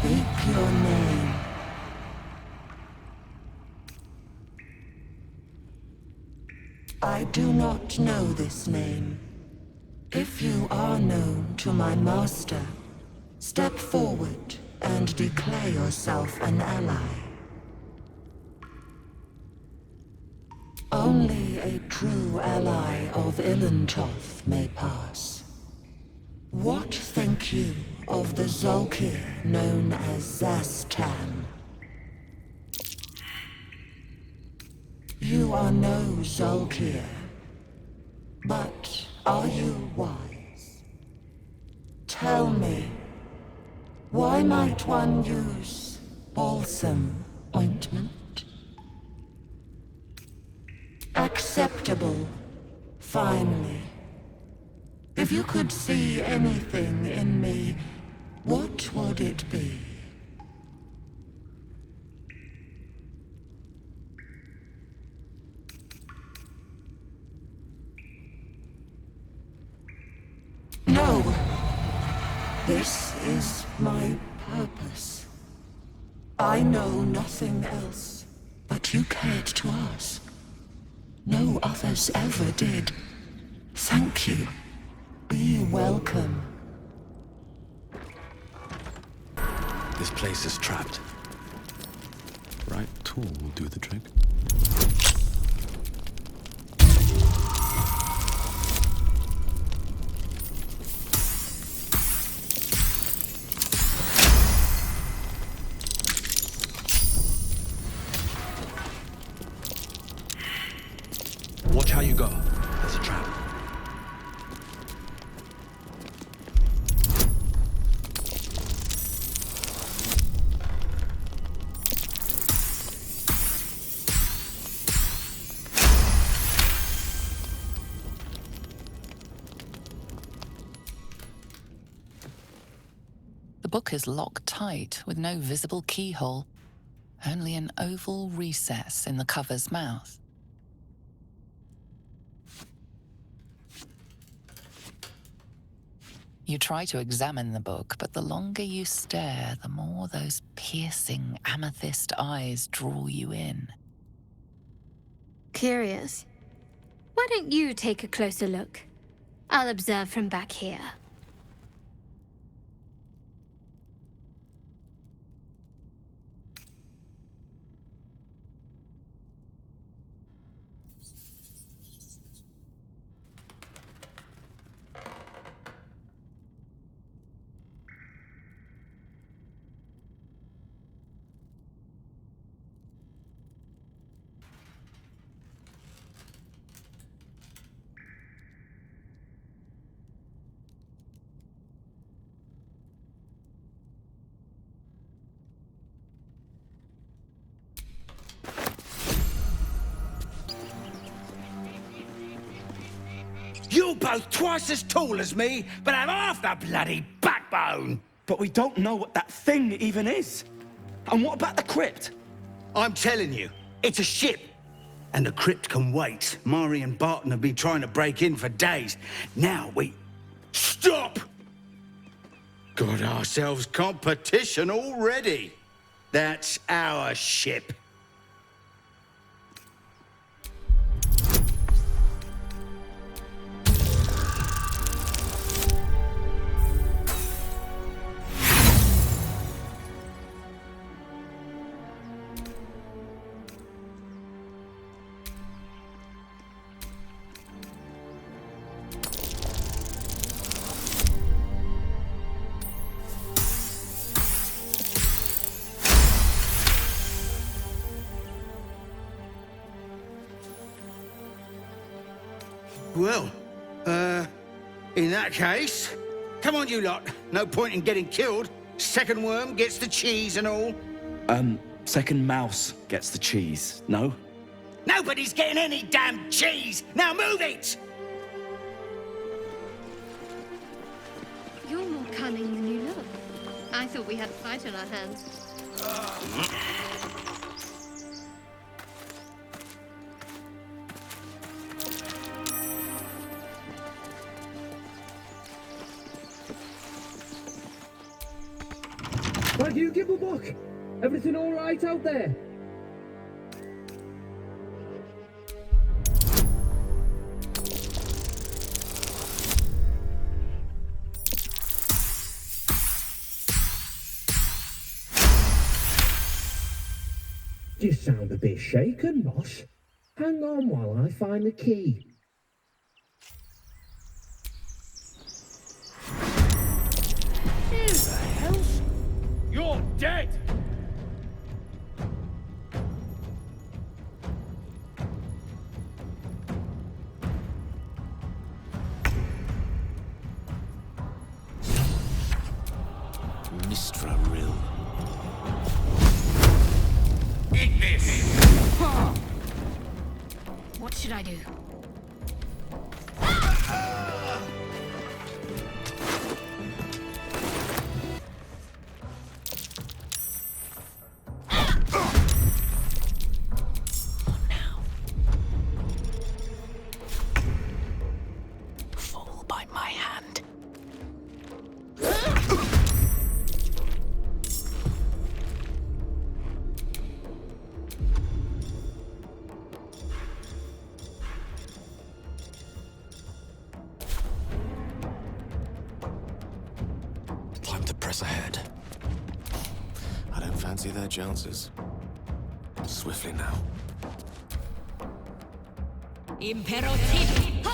Speak your name. I do not know this name. If you are known to my master, step forward and declare yourself an ally. Only a true ally of Ilantoth may pass. What think you of the Zolkir known as Zastan? You are no Zolkir, but are you wise? Tell me, why might one use balsam ointment? Acceptable, finally. If you could see anything in me, what would it be? No! This is my purpose. I know nothing else, but you cared to ask. No others ever did. Thank you. Be welcome. This place is trapped. Right tool will do the trick. Watch how you go. There's a trap. The book is locked tight with no visible keyhole, only an oval recess in the cover's mouth. You try to examine the book, but the longer you stare, the more those piercing amethyst eyes draw you in. Curious. Why don't you take a closer look? I'll observe from back here. You're both twice as tall as me, but have half the bloody backbone! But we don't know what that thing even is. And what about the crypt? I'm telling you, it's a ship. And the crypt can wait. Mari and Barton have been trying to break in for days. Now we... Stop! Got ourselves competition already. That's our ship. Well, in that case, come on you lot. No point in getting killed. Second worm gets the cheese and all. Second mouse gets the cheese, no? Nobody's getting any damn cheese! Now move it! You're more cunning than you look. I thought we had a fight on our hands. Thank you, Gibblebuck. Everything all right out there? You sound a bit shaken, Moss. Hang on while I find the key. Who the hell? You're dead! Mistra Rill. Eat this! What should I do? Fall by my hand. Time to press ahead. I don't fancy their chances. Swiftly now. Imperativ!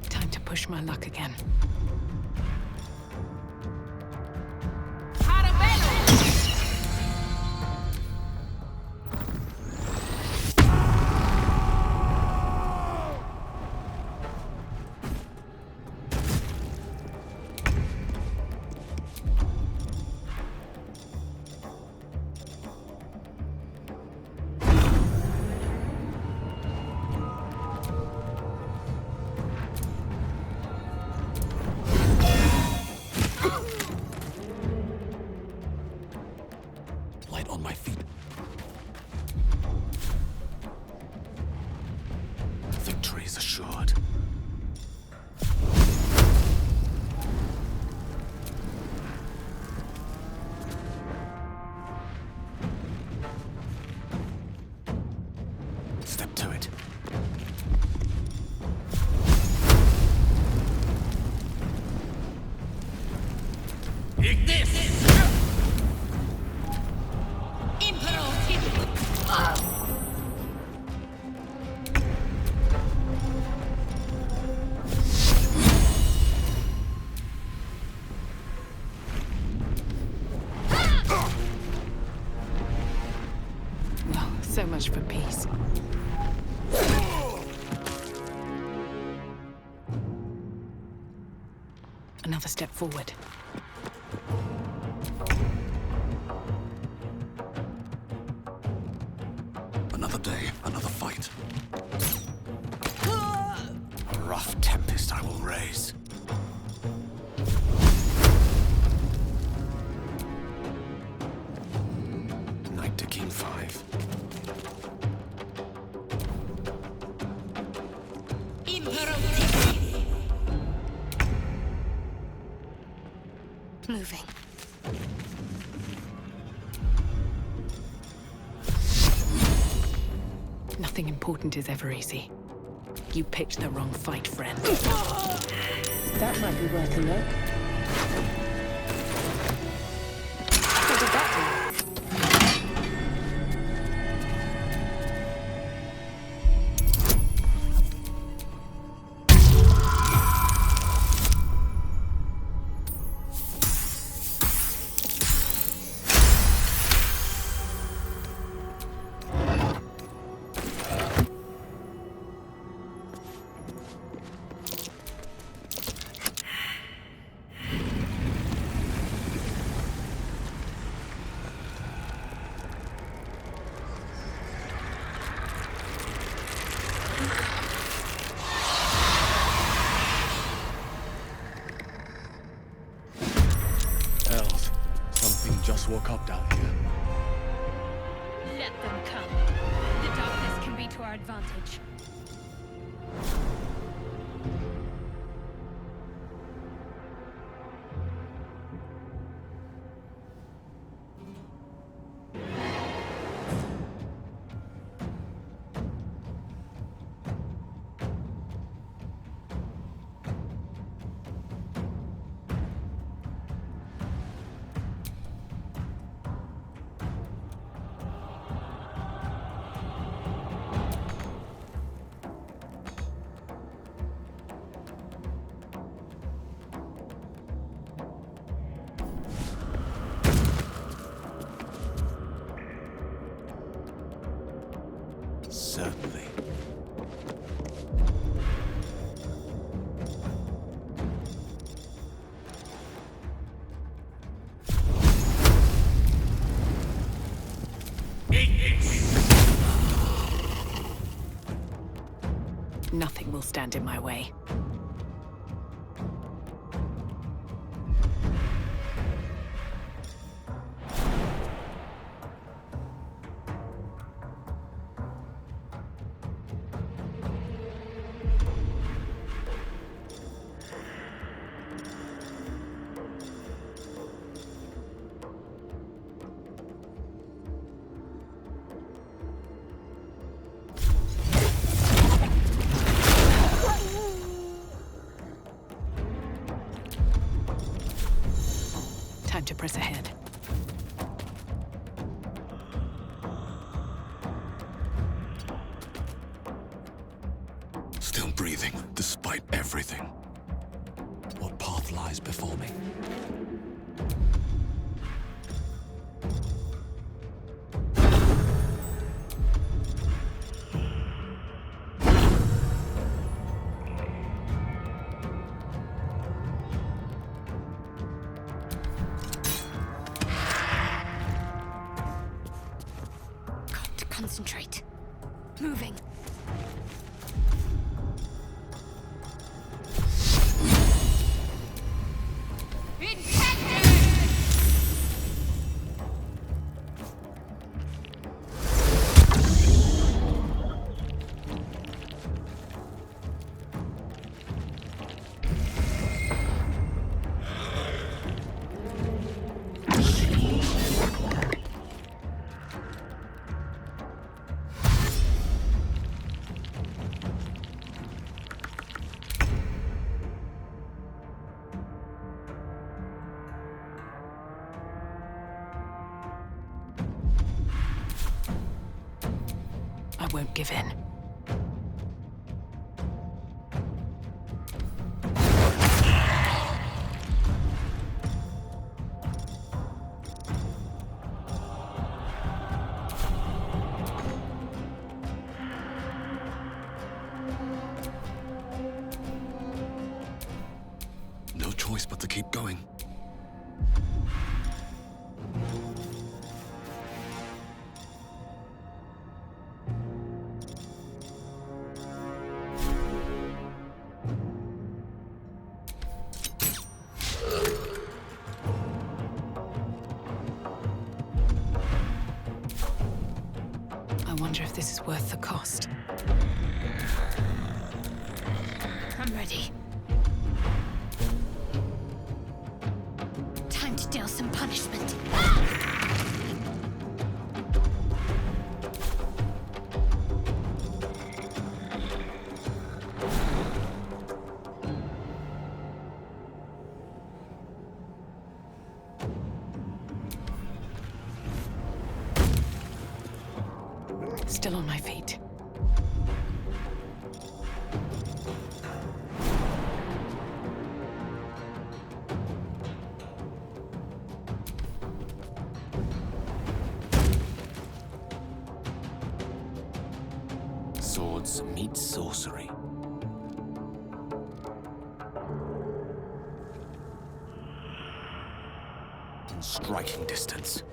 Time to push my luck again. Light on my feet. Victory is assured. Step to it. Eat this! Well, so much for peace. Another step forward. Another day, another fight. A rough tempest I will raise. Knight to King 5. Moving. Nothing important is ever easy. You picked the wrong fight, friend. That might be worth a look. What did that do? woke up down here. Let them come. The darkness can be to our advantage. Certainly. Nothing will stand in my way. Time to press ahead. Still breathing, despite everything. What path lies before me? Got to concentrate. Moving. I won't give in. No choice but to keep going. I wonder if this is worth the cost. I'm ready. Time to deal some punishment. Still on my feet. Swords meet sorcery. In striking distance.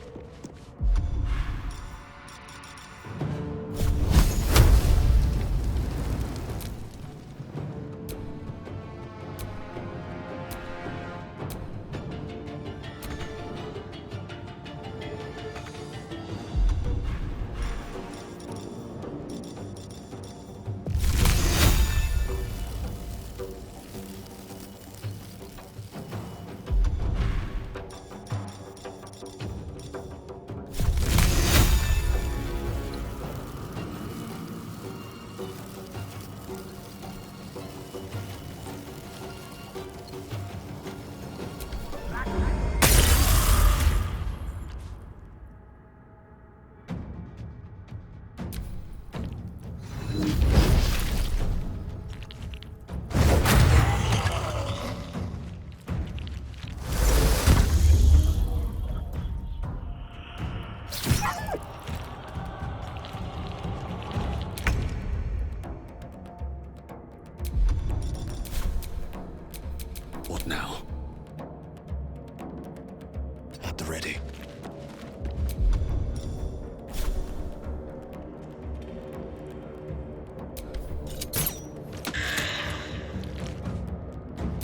the ready.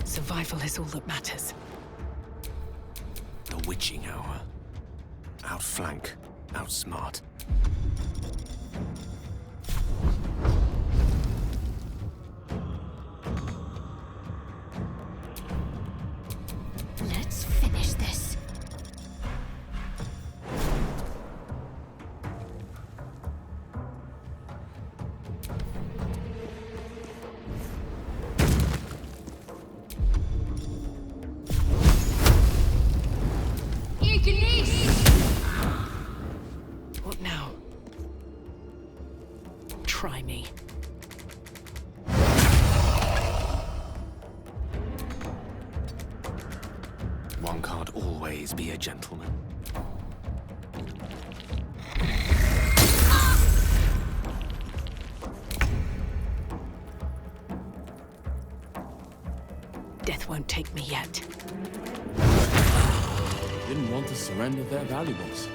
Survival is all that matters. The witching hour. Outflank, outsmart. Let's finish this. What now? Try me. One can't always be a gentleman. Death won't take me yet. Didn't want to surrender their valuables.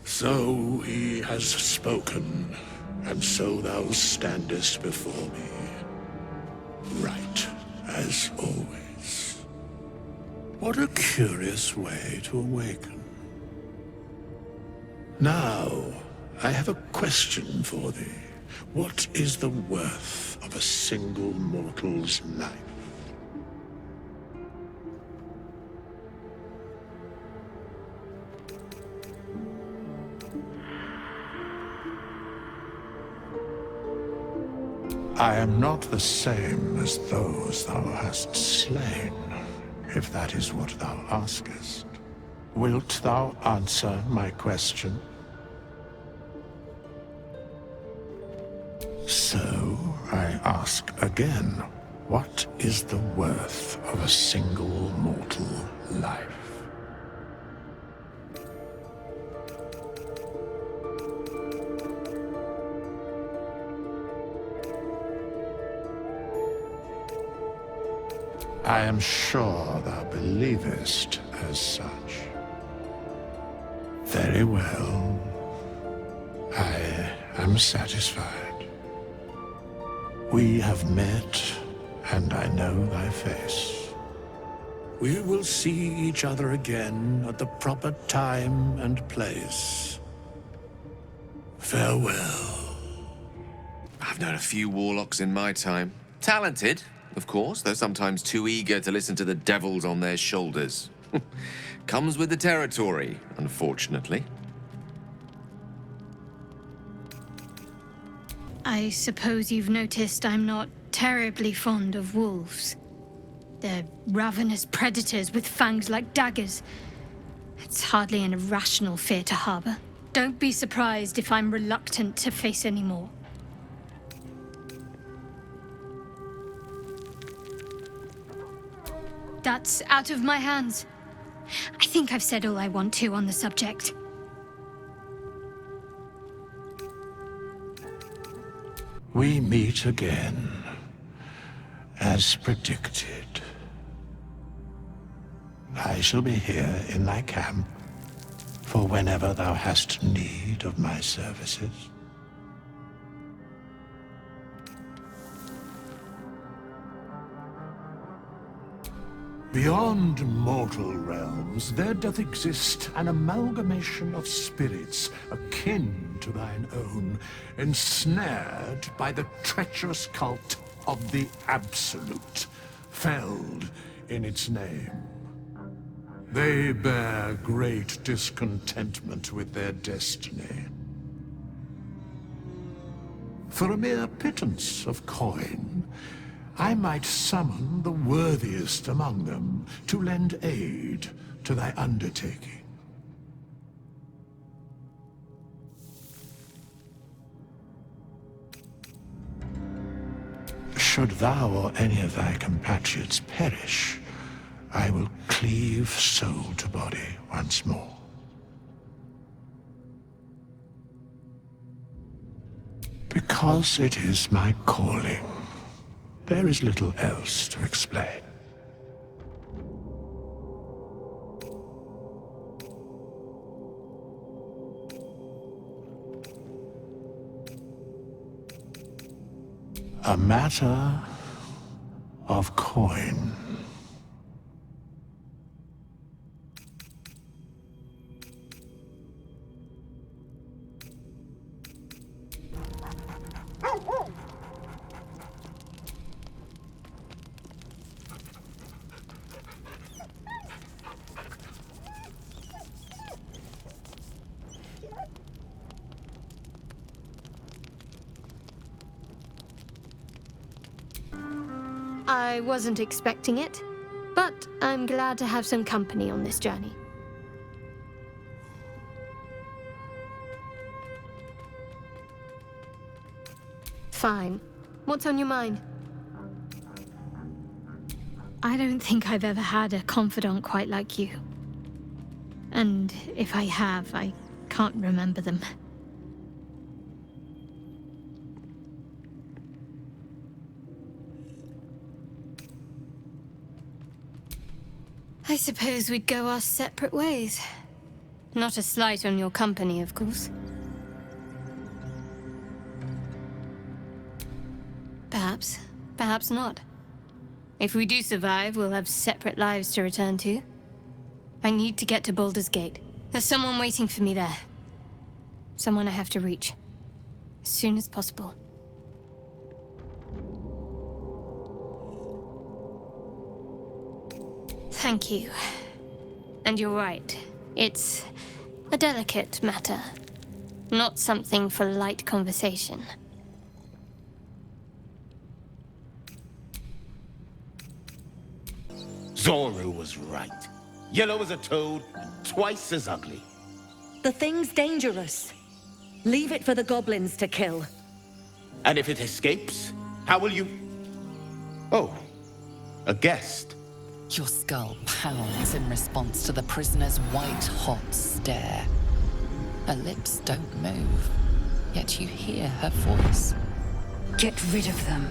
So he has spoken, and so thou standest before me. Right, as always. What a curious way to awaken. Now, I have a question for thee. What is the worth of a single mortal's life? I am not the same as those thou hast slain, if that is what thou askest. Wilt thou answer my question? So, I ask again, what is the worth of a single mortal life? I am sure thou believest as such. Very well. I am satisfied. We have met, and I know thy face. We will see each other again at the proper time and place. Farewell. I've known a few warlocks in my time. Talented, of course, though sometimes too eager to listen to the devils on their shoulders. Comes with the territory, unfortunately. I suppose you've noticed I'm not terribly fond of wolves. They're ravenous predators with fangs like daggers. It's hardly an irrational fear to harbor. Don't be surprised if I'm reluctant to face any more. That's out of my hands. I think I've said all I want to on the subject. We meet again, as predicted. I shall be here in thy camp, for whenever thou hast need of my services. Beyond mortal realms, there doth exist an amalgamation of spirits akin to thine own, ensnared by the treacherous cult of the Absolute, felled in its name. They bear great discontentment with their destiny. For a mere pittance of coin, I might summon the worthiest among them to lend aid to thy undertaking. Should thou or any of thy compatriots perish, I will cleave soul to body once more. Because it is my calling, there is little else to explain. A matter of coin. I wasn't expecting it, but I'm glad to have some company on this journey. Fine. What's on your mind? I don't think I've ever had a confidant quite like you. And if I have, I can't remember them. I suppose we'd go our separate ways. Not a slight on your company, of course. Perhaps. Perhaps not. If we do survive, we'll have separate lives to return to. I need to get to Baldur's Gate. There's someone waiting for me there. Someone I have to reach. As soon as possible. Thank you. And you're right. It's a delicate matter. Not something for light conversation. Zoru was right. Yellow as a toad, twice as ugly. The thing's dangerous. Leave it for the goblins to kill. And if it escapes, how will you... Oh, a guest. Your skull pounds in response to the prisoner's white-hot stare. Her lips don't move, yet you hear her voice. Get rid of them.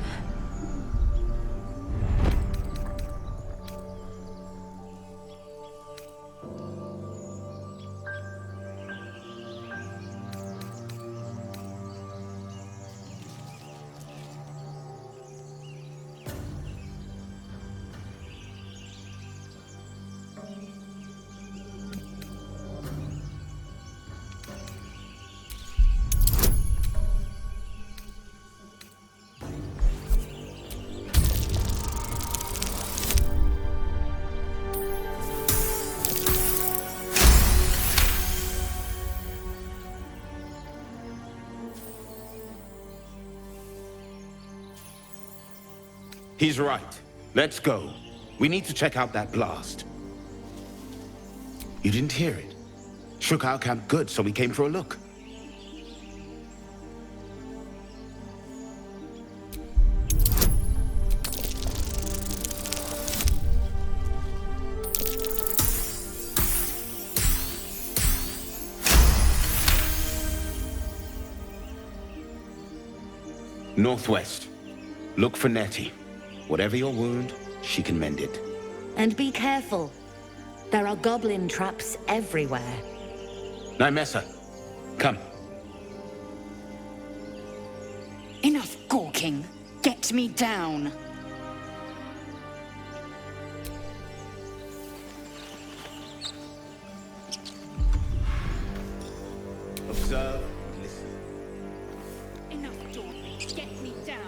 He's right. Let's go. We need to check out that blast. You didn't hear it? Shook our camp good, so we came for a look. Northwest. Look for Nettie. Whatever your wound, she can mend it. And be careful. There are goblin traps everywhere. Nymessa, come. Enough gawking. Get me down. Observe, listen. Enough talking. Get me down.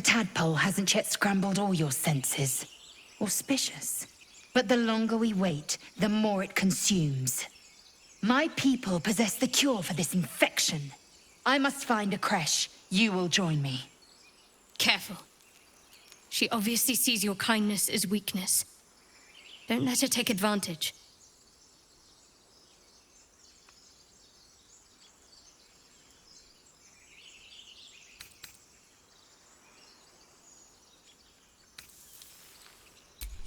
The tadpole hasn't yet scrambled all your senses. Auspicious. But the longer we wait, the more it consumes. My people possess the cure for this infection. I must find a creche. You will join me. Careful. She obviously sees your kindness as weakness. Don't let her take advantage.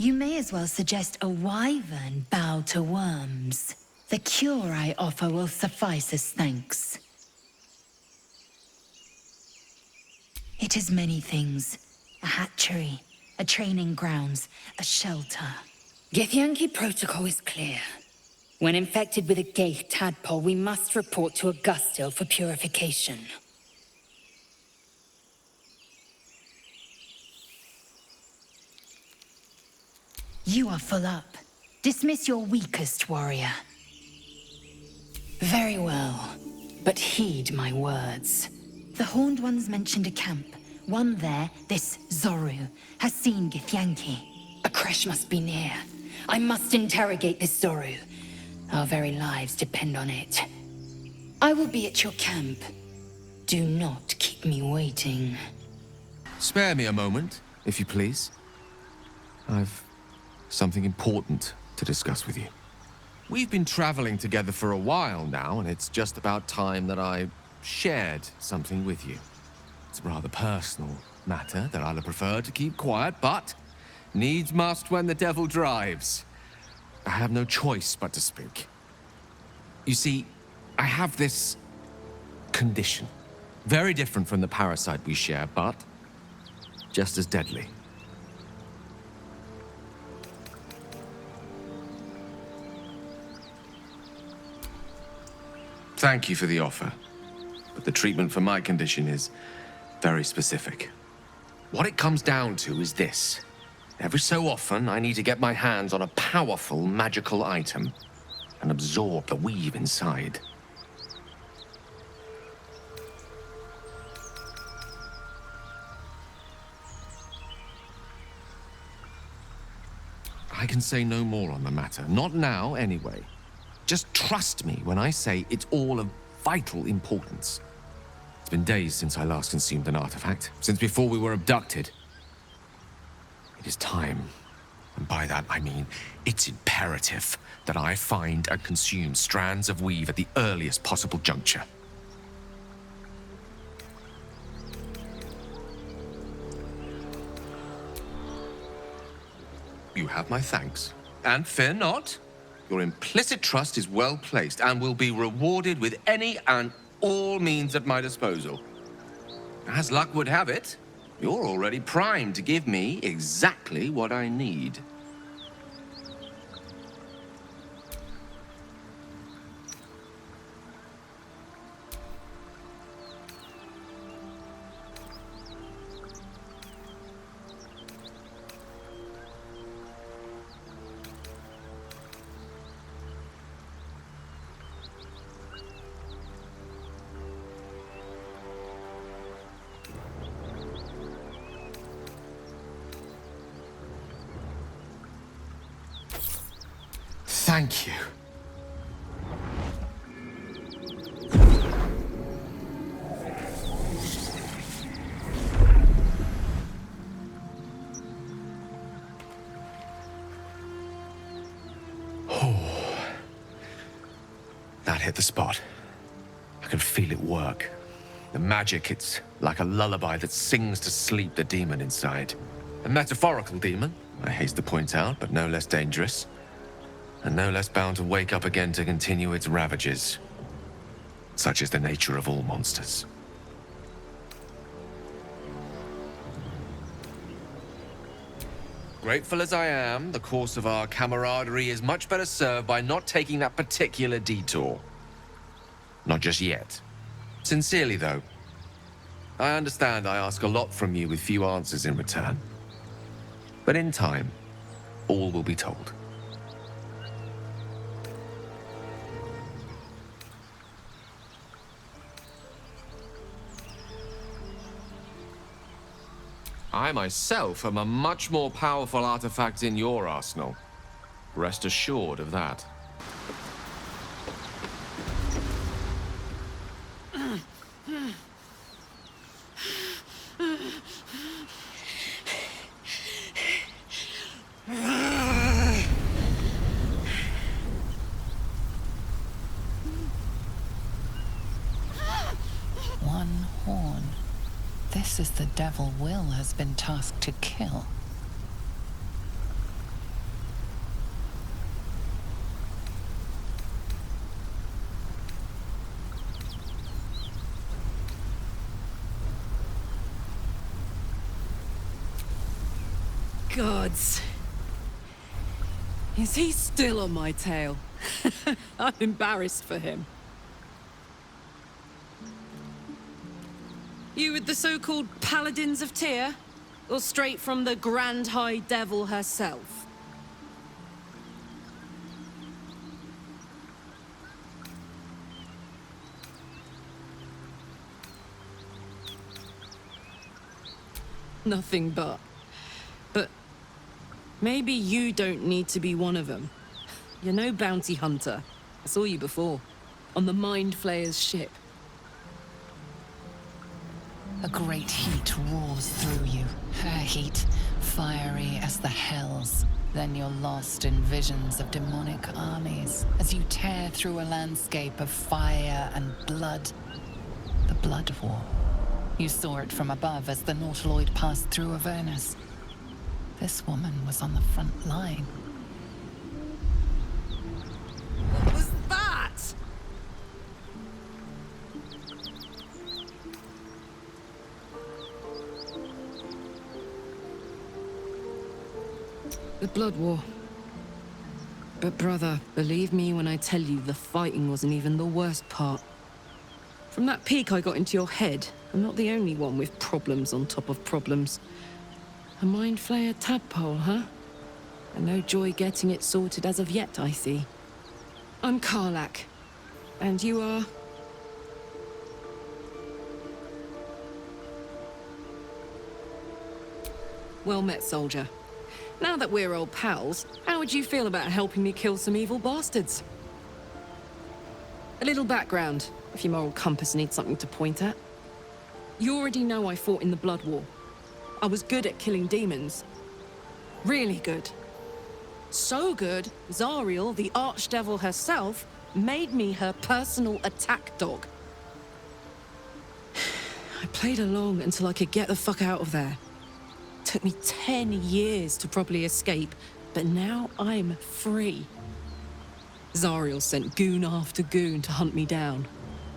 You may as well suggest a wyvern bow to worms. The cure I offer will suffice as thanks. It is many things. A hatchery, a training grounds, a shelter. Githyanki protocol is clear. When infected with a Gaith tadpole, we must report to Augustil for purification. You are full up. Dismiss your weakest warrior. Very well, but heed my words. The Horned Ones mentioned a camp. One there, this Zoru, has seen Githyanki. A creche must be near. I must interrogate this Zoru. Our very lives depend on it. I will be at your camp. Do not keep me waiting. Spare me a moment, if you please. I've something important to discuss with you. We've been traveling together for a while now, and it's just about time that I shared something with you. It's a rather personal matter that I'd have preferred to keep quiet, but needs must when the devil drives. I have no choice but to speak. You see, I have this condition. Very different from the parasite we share, but just as deadly. Thank you for the offer, but the treatment for my condition is very specific. What it comes down to is this. Every so often, I need to get my hands on a powerful magical item and absorb the weave inside. I can say no more on the matter. Not now, anyway. Just trust me when I say it's all of vital importance. It's been days since I last consumed an artifact, since before we were abducted. It is time, and by that I mean it's imperative that I find and consume strands of weave at the earliest possible juncture. You have my thanks, and fear not. Your implicit trust is well placed and will be rewarded with any and all means at my disposal. As luck would have it, you're already primed to give me exactly what I need. Thank you. Oh, that hit the spot. I can feel it work. The magic, it's like a lullaby that sings to sleep the demon inside. A metaphorical demon, I haste to point out, but no less dangerous. And no less bound to wake up again to continue its ravages. Such is the nature of all monsters. Grateful as I am, the course of our camaraderie is much better served by not taking that particular detour. Not just yet. Sincerely, though. I understand I ask a lot from you with few answers in return. But in time, all will be told. I myself am a much more powerful artifact in your arsenal. Rest assured of that. One horn. This is the devil Will has been tasked to kill. Gods. Is he still on my tail? I'm embarrassed for him. You with the so-called Paladins of Tyr? Or straight from the Grand High Devil herself? Nothing but. But maybe you don't need to be one of them. You're no bounty hunter. I saw you before, on the Mind Flayer's ship. A great heat roars through you. Her heat, fiery as the hells. Then you're lost in visions of demonic armies as you tear through a landscape of fire and blood. The Blood War. You saw it from above as the Nautiloid passed through Avernus. This woman was on the front line. What was that? The Blood War. But brother, believe me when I tell you the fighting wasn't even the worst part. From that peek I got into your head, I'm not the only one with problems on top of problems. A Mind Flayer tadpole, huh? And no joy getting it sorted as of yet, I see. I'm Karlach. And you are? Well met, soldier. Now that we're old pals, how would you feel about helping me kill some evil bastards? A little background, if your moral compass needs something to point at. You already know I fought in the Blood War. I was good at killing demons. Really good. So good, Zariel, the Archdevil herself, made me her personal attack dog. I played along until I could get the fuck out of there. Took me 10 years to properly escape, but now I'm free. Zariel sent goon after goon to hunt me down.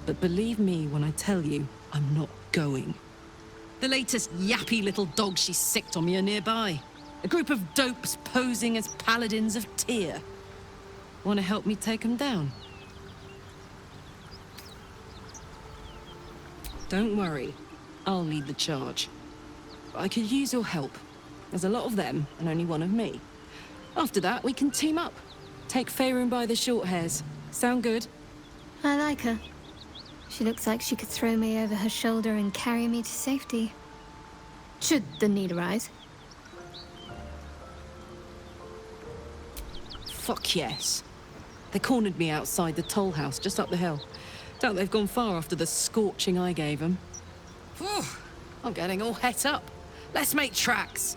But believe me when I tell you, I'm not going. The latest yappy little dogs she sicked on me are nearby. A group of dopes posing as Paladins of Tyr. Want to help me take them down? Don't worry, I'll lead the charge. But I could use your help. There's a lot of them, and only one of me. After that, we can team up. Take Faerun by the short hairs. Sound good? I like her. She looks like she could throw me over her shoulder and carry me to safety. Should the need arise. Fuck yes. They cornered me outside the toll house just up the hill. Doubt they've gone far after the scorching I gave them. I'm getting all het up. Let's make tracks.